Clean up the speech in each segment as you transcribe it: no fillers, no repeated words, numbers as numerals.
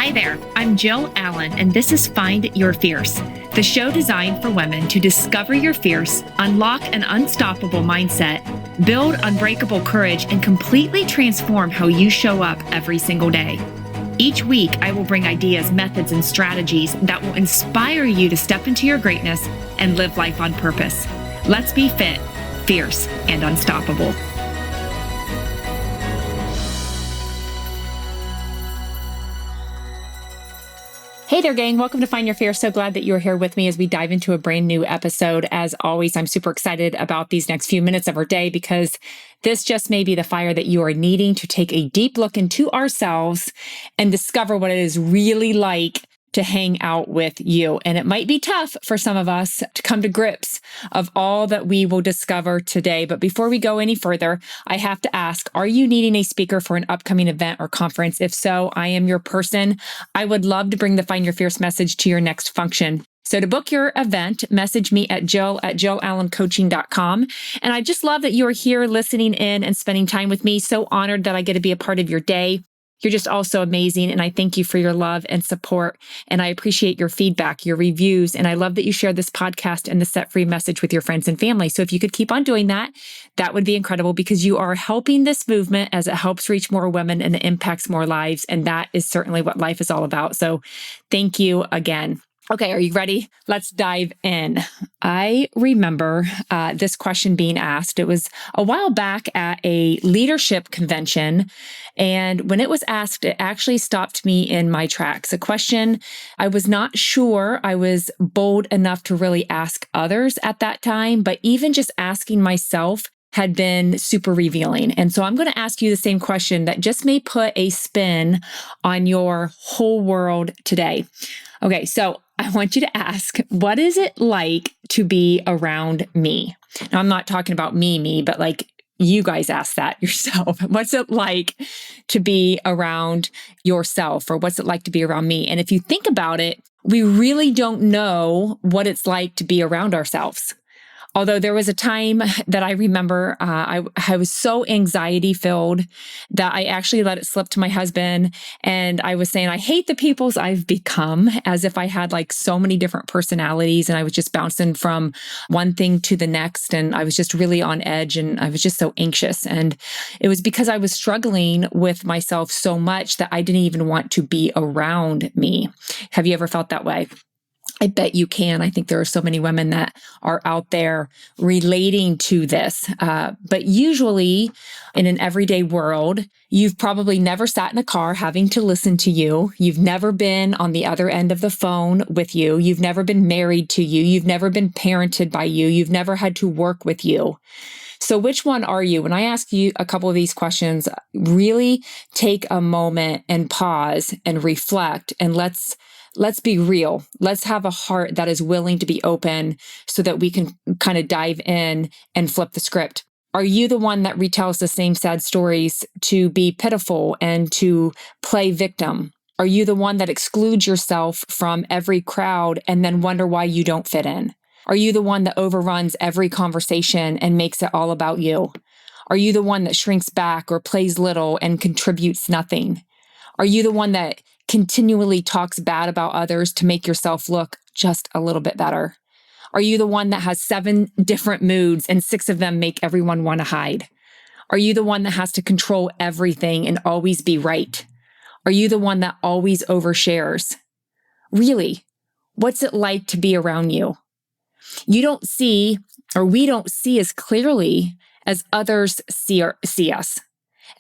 Hi there, I'm Jill Allen, and this is Find Your Fierce, the show designed for women to discover your fierce, unlock an unstoppable mindset, build unbreakable courage, and completely transform how you show up every single day. Each week, I will bring ideas, methods, and strategies that will inspire you to step into your greatness and live life on purpose. Let's be fit, fierce, and unstoppable. Hey there, gang. Welcome to Find Your Fierce. So glad that you're here with me as we dive into a brand new episode. As always, I'm super excited about these next few minutes of our day because this just may be the fire that you are needing to take a deep look into ourselves and discover what it is really like to hang out with you. And it might be tough for some of us to come to grips of all that we will discover today. But before we go any further, I have to ask, are you needing a speaker for an upcoming event or conference? If so, I am your person. I would love to bring the Find Your Fierce message to your next function. So to book your event, message me at jill@jillallencoaching.com. And I just love that you are here listening in and spending time with me. So honored that I get to be a part of your day. You're just all so amazing, and I thank you for your love and support, and I appreciate your feedback, your reviews, and I love that you share this podcast and the Set Free message with your friends and family. So if you could keep on doing that, that would be incredible because you are helping this movement as it helps reach more women and it impacts more lives, and that is certainly what life is all about. So thank you again. Okay, are you ready? Let's dive in. I remember this question being asked. It was a while back at a leadership convention. And when it was asked, it actually stopped me in my tracks. A question I was not sure I was bold enough to really ask others at that time, but even just asking myself had been super revealing. And so I'm going to ask you the same question that just may put a spin on your whole world today. Okay, so I want you to ask, what is it like to be around me? Now, I'm not talking about me, but like you guys ask that yourself. What's it like to be around yourself, or what's it like to be around me? And if you think about it, we really don't know what it's like to be around ourselves. Although there was a time that I remember I was so anxiety filled that I actually let it slip to my husband. And I was saying, I hate the peoples I've become, as if I had like so many different personalities and I was just bouncing from one thing to the next. And I was just really on edge and I was just so anxious. And it was because I was struggling with myself so much that I didn't even want to be around me. Have you ever felt that way? I bet you can. I think there are so many women that are out there relating to this. But usually in an everyday world, you've probably never sat in a car having to listen to you. You've never been on the other end of the phone with you. You've never been married to you. You've never been parented by you. You've never had to work with you. So which one are you? When I ask you a couple of these questions, really take a moment and pause and reflect, and let's be real. Let's have a heart that is willing to be open so that we can kind of dive in and flip the script. Are you the one that retells the same sad stories to be pitiful and to play victim? Are you the one that excludes yourself from every crowd and then wonder why you don't fit in? Are you the one that overruns every conversation and makes it all about you? Are you the one that shrinks back or plays little and contributes nothing? Are you the one that continually talks bad about others to make yourself look just a little bit better? Are you the one that has 7 different moods and 6 of them make everyone want to hide? Are you the one that has to control everything and always be right? Are you the one that always overshares? Really, what's it like to be around you? You don't see, or we don't see as clearly as others see us.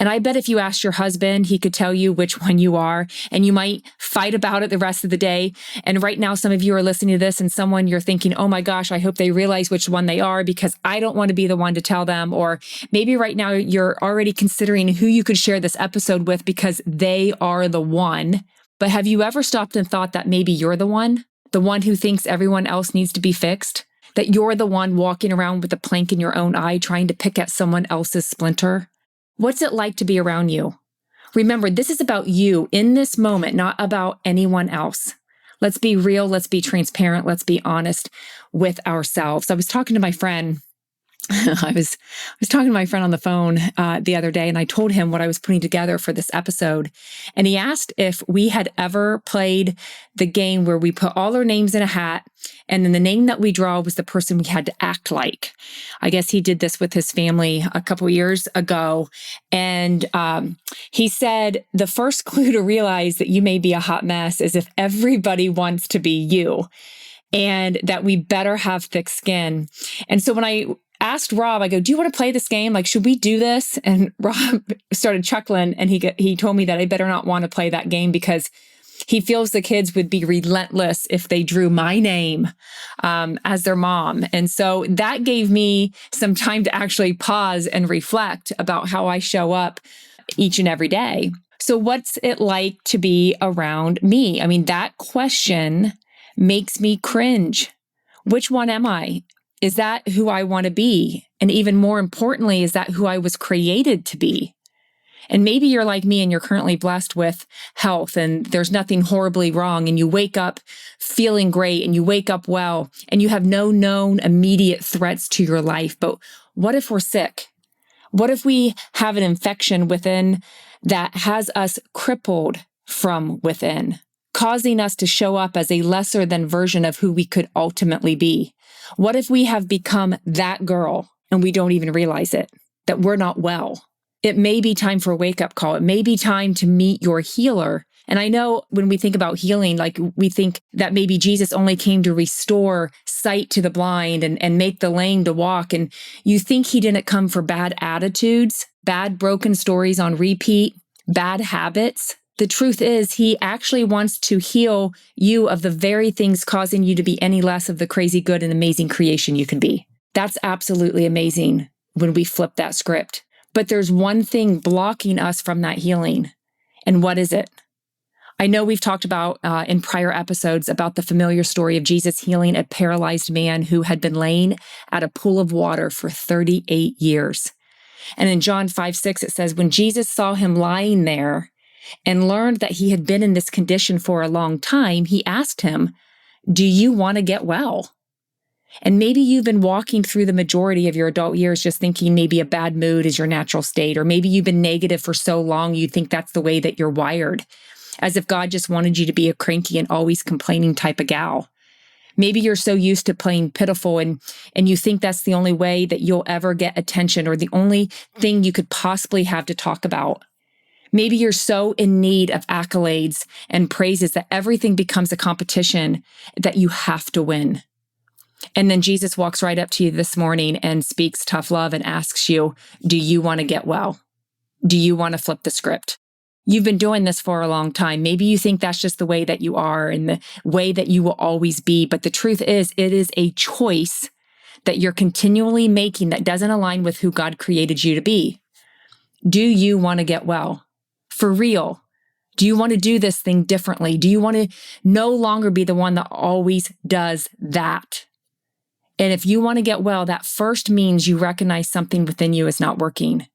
And I bet if you asked your husband, he could tell you which one you are, and you might fight about it the rest of the day. And right now, some of you are listening to this and someone you're thinking, oh my gosh, I hope they realize which one they are because I don't want to be the one to tell them. Or maybe right now you're already considering who you could share this episode with because they are the one. But have you ever stopped and thought that maybe you're the one who thinks everyone else needs to be fixed? That you're the one walking around with a plank in your own eye trying to pick at someone else's splinter? What's it like to be around you? Remember, this is about you in this moment, not about anyone else. Let's be real. Let's be transparent. Let's be honest with ourselves. I was talking to my friend I was talking to my friend on the phone the other day, and I told him what I was putting together for this episode. And he asked if we had ever played the game where we put all our names in a hat, and then the name that we draw was the person we had to act like. I guess he did this with his family a couple years ago. And he said the first clue to realize that you may be a hot mess is if everybody wants to be you, and that we better have thick skin. And so when I asked Rob, I go, do you want to play this game? Like, should we do this? And Rob started chuckling, and he told me that I better not want to play that game because he feels the kids would be relentless if they drew my name as their mom. And so that gave me some time to actually pause and reflect about how I show up each and every day. So what's it like to be around me? I mean, that question makes me cringe. Which one am I? Is that who I want to be? And even more importantly, is that who I was created to be? And maybe you're like me and you're currently blessed with health and there's nothing horribly wrong, and you wake up feeling great and you wake up well and you have no known immediate threats to your life. But what if we're sick? What if we have an infection within that has us crippled from within, causing us to show up as a lesser than version of who we could ultimately be? What if we have become that girl and we don't even realize it, that we're not well? It may be time for a wake-up call. It may be time to meet your healer. And I know when we think about healing, like we think that maybe Jesus only came to restore sight to the blind and make the lame to walk. And you think he didn't come for bad attitudes, bad broken stories on repeat, bad habits. The truth is, he actually wants to heal you of the very things causing you to be any less of the crazy good and amazing creation you can be. That's absolutely amazing when we flip that script. But there's one thing blocking us from that healing. And what is it? I know we've talked about in prior episodes about the familiar story of Jesus healing a paralyzed man who had been laying at a pool of water for 38 years. And in John 5:6, it says, when Jesus saw him lying there and learned that he had been in this condition for a long time, he asked him, do you want to get well? And maybe you've been walking through the majority of your adult years just thinking maybe a bad mood is your natural state, or maybe you've been negative for so long you think that's the way that you're wired, as if God just wanted you to be a cranky and always complaining type of gal. Maybe you're so used to playing pitiful and you think that's the only way that you'll ever get attention or the only thing you could possibly have to talk about. Maybe you're so in need of accolades and praises that everything becomes a competition that you have to win. And then Jesus walks right up to you this morning and speaks tough love and asks you, do you want to get well? Do you want to flip the script? You've been doing this for a long time. Maybe you think that's just the way that you are and the way that you will always be. But the truth is, it is a choice that you're continually making that doesn't align with who God created you to be. Do you want to get well? For real? Do you want to do this thing differently? Do you want to no longer be the one that always does that? And if you want to get well, that first means you recognize something within you is not working.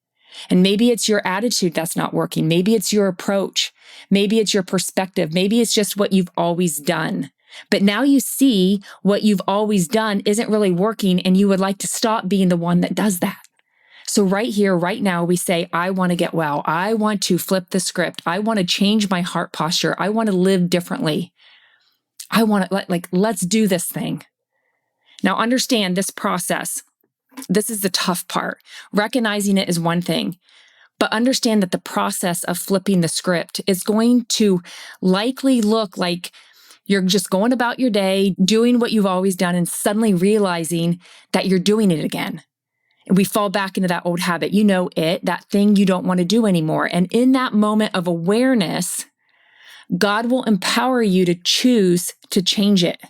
And maybe it's your attitude that's not working. Maybe it's your approach. Maybe it's your perspective. Maybe it's just what you've always done. But now you see what you've always done isn't really working, and you would like to stop being the one that does that. So right here, right now, we say, I want to get well. I want to flip the script. I want to change my heart posture. I want to live differently. I want to, let's do this thing. Now, understand this process. This is the tough part. Recognizing it is one thing, but understand that the process of flipping the script is going to likely look like you're just going about your day, doing what you've always done, and suddenly realizing that you're doing it again. We fall back into that old habit. You know it, that thing you don't want to do anymore. And in that moment of awareness, God will empower you to choose to change it.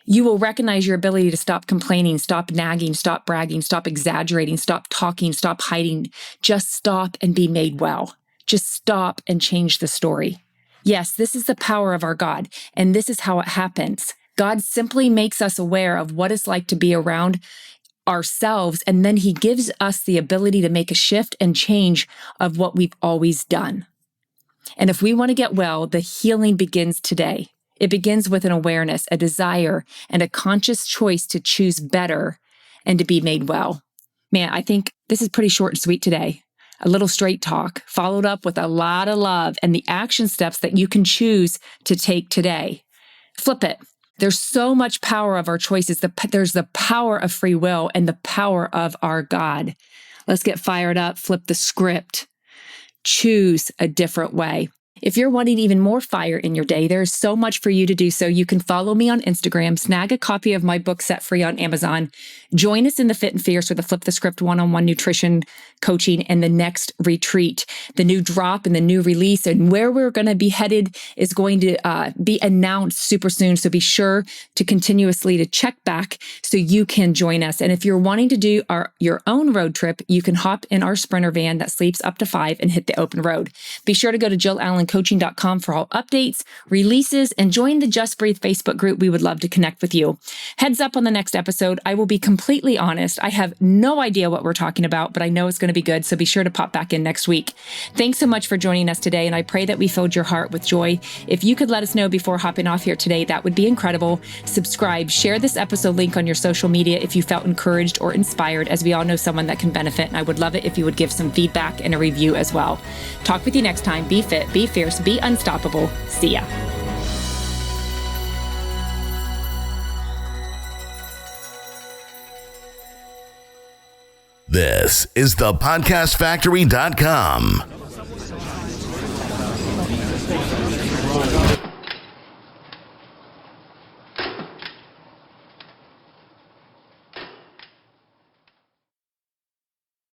You will recognize your ability to stop complaining, stop nagging, stop bragging, stop exaggerating, stop talking, stop hiding. Just stop and be made well. Just stop and change the story. Yes, this is the power of our God, and this is how it happens. God simply makes us aware of what it's like to be around ourselves, and then he gives us the ability to make a shift and change of what we've always done. And if we want to get well, the healing begins today. It begins with an awareness, a desire, and a conscious choice to choose better and to be made well. Man, I think this is pretty short and sweet today. A little straight talk, followed up with a lot of love and the action steps that you can choose to take today. Flip it. There's so much power of our choices. There's the power of free will and the power of our God. Let's get fired up, flip the script, choose a different way. If you're wanting even more fire in your day, there's so much for you to do. So you can follow me on Instagram, snag a copy of my book Set Free on Amazon, join us in the Fit and Fierce with the Flip the Script one-on-one nutrition coaching and the next retreat. The new drop and the new release and where we're going to be headed is going to be announced super soon. So be sure to continuously to check back so you can join us. And if you're wanting to do your own road trip, you can hop in our Sprinter van that sleeps up to 5 and hit the open road. Be sure to go to JillAllenCoaching.com for all updates, releases, and join the Just Breathe Facebook group. We would love to connect with you. Heads up on the next episode. I will be completely honest. I have no idea what we're talking about, but I know it's going to be good. So be sure to pop back in next week. Thanks so much for joining us today. And I pray that we filled your heart with joy. If you could let us know before hopping off here today, that would be incredible. Subscribe, share this episode link on your social media if you felt encouraged or inspired, as we all know someone that can benefit. And I would love it if you would give some feedback and a review as well. Talk with you next time. Be fit, be fierce, be unstoppable. See ya. This is thepodcastfactory.com.